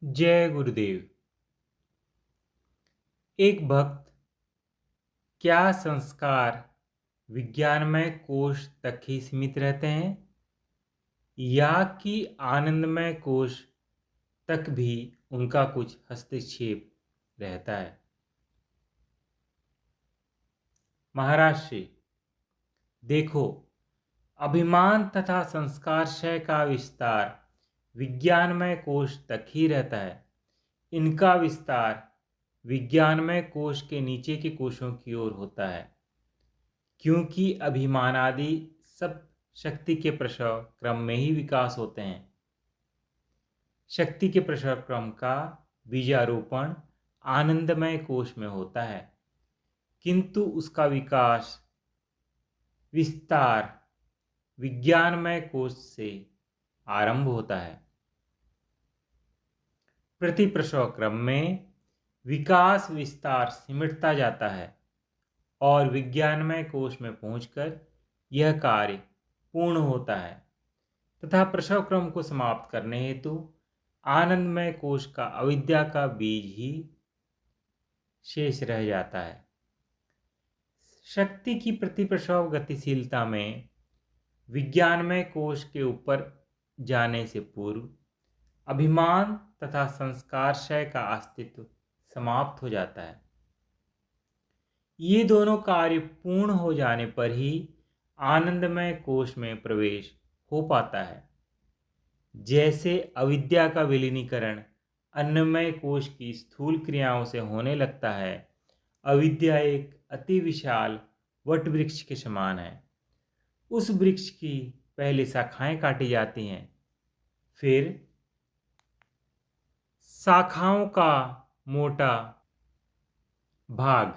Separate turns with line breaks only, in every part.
जय गुरुदेव। एक भक्त, क्या संस्कार विज्ञानमय कोश तक ही सीमित रहते हैं या कि आनंदमय कोश तक भी उनका कुछ हस्तक्षेप रहता है? महाराज, देखो, अभिमान तथा संस्कारशय का विस्तार विज्ञानमय कोश तक ही रहता है। इनका विस्तार विज्ञानमय कोश के नीचे के कोशों की ओर होता है, क्योंकि अभिमानादि सब शक्ति के प्रसव क्रम में ही विकास होते हैं। शक्ति के प्रसव क्रम का बीजारोपण आनंदमय कोश में होता है, किंतु उसका विस्तार विज्ञानमय कोश से आरंभ होता है। प्रति प्रसव क्रम में विकास विस्तार सिमटता जाता है और विज्ञानमय कोश में पहुंचकर यह कार्य पूर्ण होता है तथा प्रसव क्रम को समाप्त करने हेतु आनंदमय कोश का अविद्या का बीज ही शेष रह जाता है। शक्ति की प्रतिप्रसव गतिशीलता में विज्ञानमय कोश के ऊपर जाने से पूर्व अभिमान तथा संस्कारशय का अस्तित्व समाप्त हो जाता है। ये दोनों कार्य पूर्ण हो जाने पर ही आनंदमय कोश में प्रवेश हो पाता है। जैसे अविद्या का विलीनीकरण अन्नमय कोश की स्थूल क्रियाओं से होने लगता है, अविद्या एक अति विशाल वट वृक्ष के समान है। उस वृक्ष की पहले शाखाएं काटी जाती हैं, फिर शाखाओं का मोटा भाग,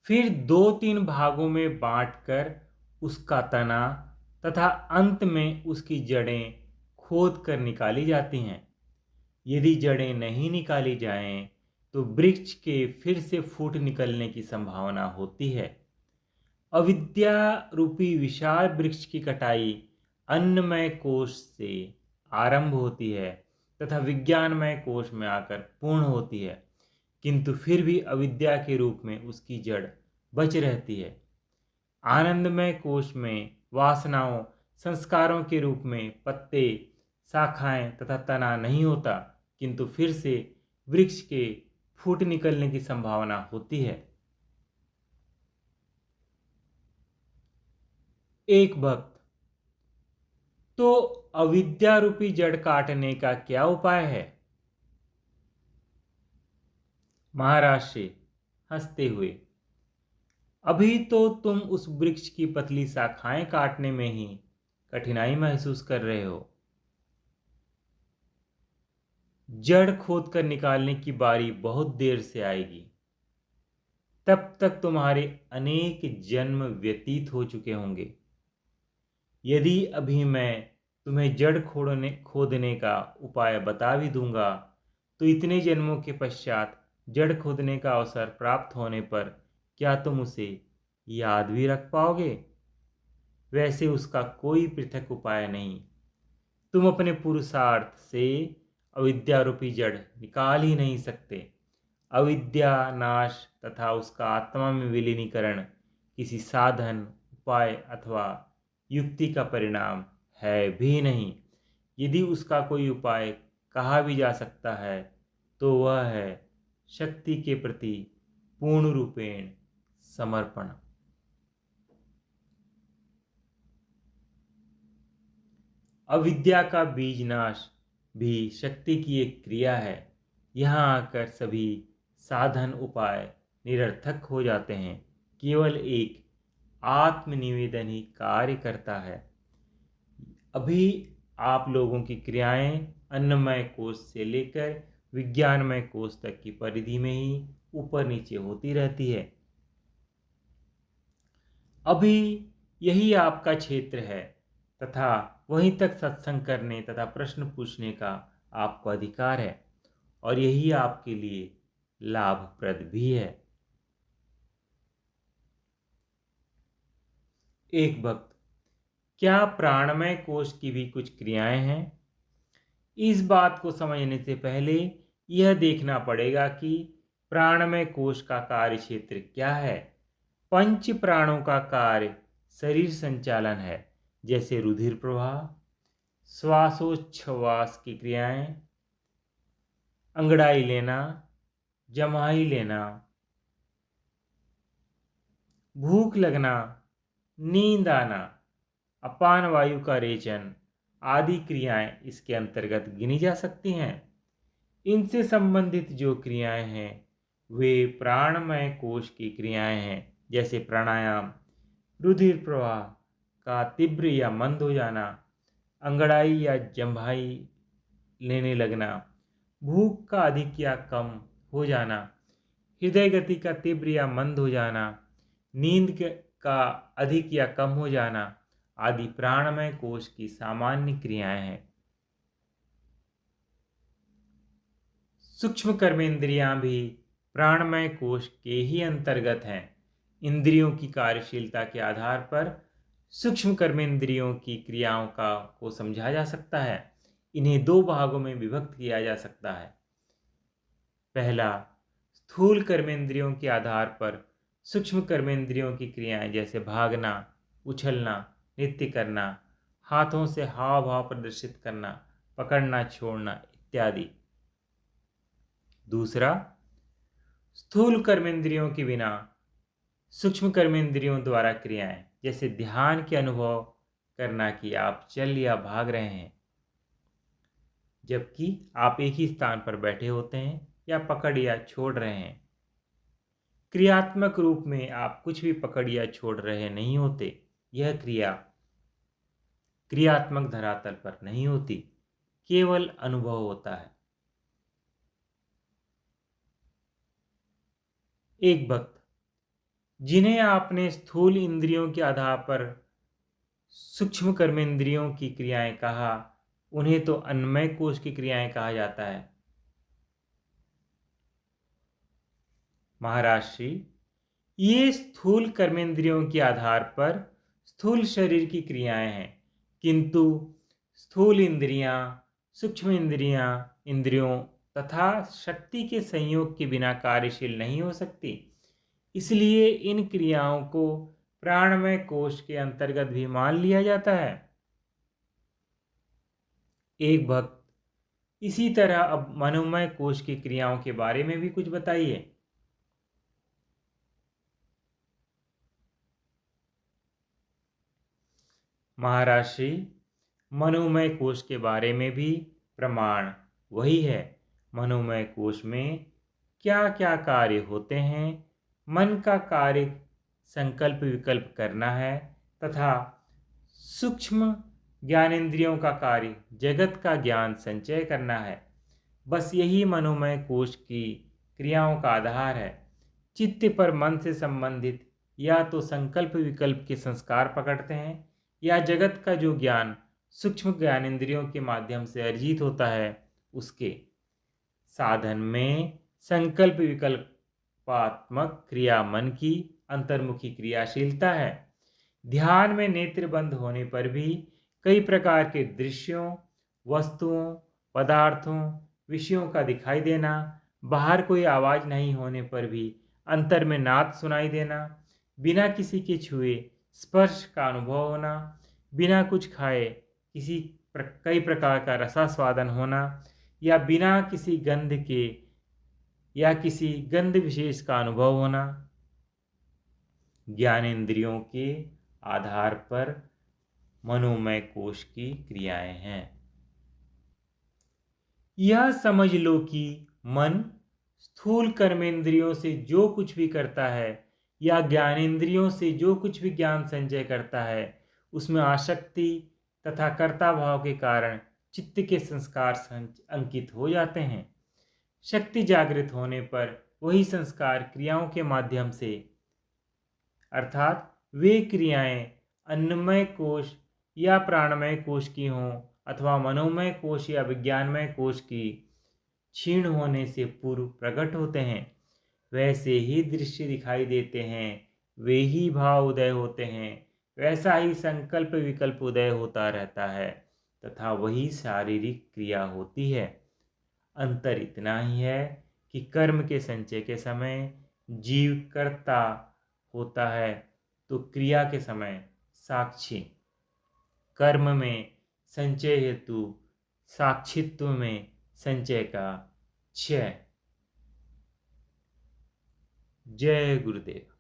फिर 2-3 भागों में बांटकर उसका तना तथा अंत में उसकी जड़ें खोद कर निकाली जाती हैं। यदि जड़ें नहीं निकाली जाएं तो वृक्ष के फिर से फूट निकलने की संभावना होती है। अविद्या रूपी विशाल वृक्ष की कटाई अन्नमय कोश से आरंभ होती है तथा विज्ञानमय कोश में आकर पूर्ण होती है, किंतु फिर भी अविद्या के रूप में उसकी जड़ बच रहती है। आनंदमय कोश में वासनाओं संस्कारों के रूप में पत्ते, शाखाएं तथा तना नहीं होता, किंतु फिर से वृक्ष के फूट निकलने की संभावना होती है। एक भक्त, तो अविद्या रूपी जड़ काटने का क्या उपाय है? महाराज हंसते हुए, अभी तो तुम उस वृक्ष की पतली शाखाएं काटने में ही कठिनाई महसूस कर रहे हो। जड़ खोद कर निकालने की बारी बहुत देर से आएगी। तब तक तुम्हारे अनेक जन्म व्यतीत हो चुके होंगे। यदि अभी मैं तुम्हें जड़ खोदने का उपाय बता भी दूंगा, तो इतने जन्मों के पश्चात जड़ खोदने का अवसर प्राप्त होने पर क्या तुम उसे याद भी रख पाओगे? वैसे उसका कोई पृथक उपाय नहीं। तुम अपने पुरुषार्थ से अविद्या रूपी जड़ निकाल ही नहीं सकते। अविद्या नाश तथा उसका आत्मा में विलीनीकरण किसी साधन, उपाय अथवा युक्ति का परिणाम है भी नहीं। यदि उसका कोई उपाय कहा भी जा सकता है तो वह है शक्ति के प्रति पूर्ण रूपेण समर्पण। अविद्या का बीज नाश भी शक्ति की एक क्रिया है। यहाँ आकर सभी साधन उपाय निरर्थक हो जाते हैं। केवल एक आत्मनिवेदन ही कार्य करता है। अभी आप लोगों की क्रियाएं अन्नमय कोश से लेकर विज्ञानमय कोश तक की परिधि में ही ऊपर नीचे होती रहती है। अभी यही आपका क्षेत्र है तथा वहीं तक सत्संग करने तथा प्रश्न पूछने का आपको अधिकार है, और यही आपके लिए लाभप्रद भी है। एक भक्त, क्या प्राणमय कोश की भी कुछ क्रियाएं हैं? इस बात को समझने से पहले यह देखना पड़ेगा कि प्राणमय कोश का कार्य क्षेत्र क्या है। पंच प्राणों का कार्य शरीर संचालन है, जैसे रुधिर प्रवाह, श्वासोच्छ्वास की क्रियाएं, अंगड़ाई लेना, जमाई लेना, भूख लगना, नींद आना, अपान वायु का रेचन आदि क्रियाएं इसके अंतर्गत गिनी जा सकती हैं। इनसे संबंधित जो क्रियाएं हैं वे प्राणमय कोश की क्रियाएं हैं, जैसे प्राणायाम, रुधिर प्रवाह का तीव्र या मंद हो जाना, अंगड़ाई या जम्भाई लेने लगना, भूख का अधिक या कम हो जाना, हृदय गति का तीव्र या मंद हो जाना, का अधिक या कम हो जाना आदि प्राणमय कोश की सामान्य क्रियाएं हैं। सूक्ष्म कर्मेंद्रियां भी प्राणमय कोश के ही अंतर्गत हैं। इंद्रियों की कार्यशीलता के आधार पर सूक्ष्म कर्मेंद्रियों की क्रियाओं को समझा जा सकता है। इन्हें दो भागों में विभक्त किया जा सकता है। पहला, स्थूल कर्मेंद्रियों के आधार पर सूक्ष्म कर्मेंद्रियों की क्रियाएं, जैसे भागना, उछलना, नृत्य करना, हाथों से हाव भाव प्रदर्शित करना, पकड़ना छोड़ना इत्यादि। दूसरा, स्थूल कर्मेंद्रियों के बिना सूक्ष्म कर्मेंद्रियों द्वारा क्रियाएं, जैसे ध्यान के अनुभव करना कि आप चल या भाग रहे हैं, जबकि आप एक ही स्थान पर बैठे होते हैं या पकड़ या छोड़ रहे हैं। क्रियात्मक रूप में आप कुछ भी पकड़ या छोड़ रहे नहीं होते। यह क्रिया क्रियात्मक धरातल पर नहीं होती, केवल अनुभव होता है। एक भक्त जिन्हें आपने स्थूल इंद्रियों के आधार पर सूक्ष्म कर्मेंद्रियों की क्रियाएं कहा, उन्हें तो अन्नमय कोश की क्रियाएं कहा जाता है। महाराज श्री, ये स्थूल कर्मेंद्रियों के आधार पर स्थूल शरीर की क्रियाएं हैं, किंतु स्थूल इंद्रियां, सूक्ष्म इंद्रियों तथा शक्ति के संयोग के बिना कार्यशील नहीं हो सकती। इसलिए इन क्रियाओं को प्राणमय कोश के अंतर्गत भी मान लिया जाता है। एक भक्त इसी तरह अब मनोमय कोश की क्रियाओं के बारे में भी कुछ बताइए। महाराज श्री, मनोमय कोश के बारे में भी प्रमाण वही है। मनोमय कोश में क्या क्या कार्य होते हैं। मन का कार्य संकल्प विकल्प करना है तथा सूक्ष्म ज्ञानेंद्रियों का कार्य जगत का ज्ञान संचय करना है। बस यही मनोमय कोश की क्रियाओं का आधार है। चित्त पर मन से संबंधित या तो संकल्प विकल्प के संस्कार पकड़ते हैं या जगत का जो ज्ञान सूक्ष्म ज्ञानेंद्रियों के माध्यम से अर्जित होता है उसके साधन में संकल्प विकल्पात्मक क्रिया मन की अंतर्मुखी क्रियाशीलता है। ध्यान में नेत्र बंद होने पर भी कई प्रकार के दृश्यों, वस्तुओं, पदार्थों, विषयों का दिखाई देना, बाहर कोई आवाज नहीं होने पर भी अंतर में नाद सुनाई देना, बिना किसी के छुए स्पर्श का अनुभव होना, बिना कुछ खाए कई प्रकार का रसास्वादन होना, या बिना किसी गंध के या किसी गंध विशेष का अनुभव होना, ज्ञानेंद्रियों के आधार पर मनोमय कोश की क्रियाएं हैं। यह समझ लो कि मन स्थूल कर्मेंद्रियों से जो कुछ भी करता है या ज्ञानेंद्रियों से जो कुछ भी ज्ञान संचय करता है, उसमें आसक्ति तथा कर्ता भाव के कारण चित्त के संस्कार अंकित हो जाते हैं। शक्ति जागृत होने पर वही संस्कार क्रियाओं के माध्यम से, अर्थात वे क्रियाएं अन्नमय कोश या प्राणमय कोश की हों अथवा मनोमय कोश या विज्ञानमय कोश की क्षीण होने से पूर्व प्रकट होते हैं। वैसे ही दृश्य दिखाई देते हैं, वे ही भाव उदय होते हैं, वैसा ही संकल्प विकल्प उदय होता रहता है। तथा वही शारीरिक क्रिया होती है। अंतर इतना ही है कि कर्म के संचय के समय जीव कर्ता होता है तो क्रिया के समय साक्षी। कर्म में संचय हेतु, साक्षित्व में संचय का क्षय। जय गुरुदेव।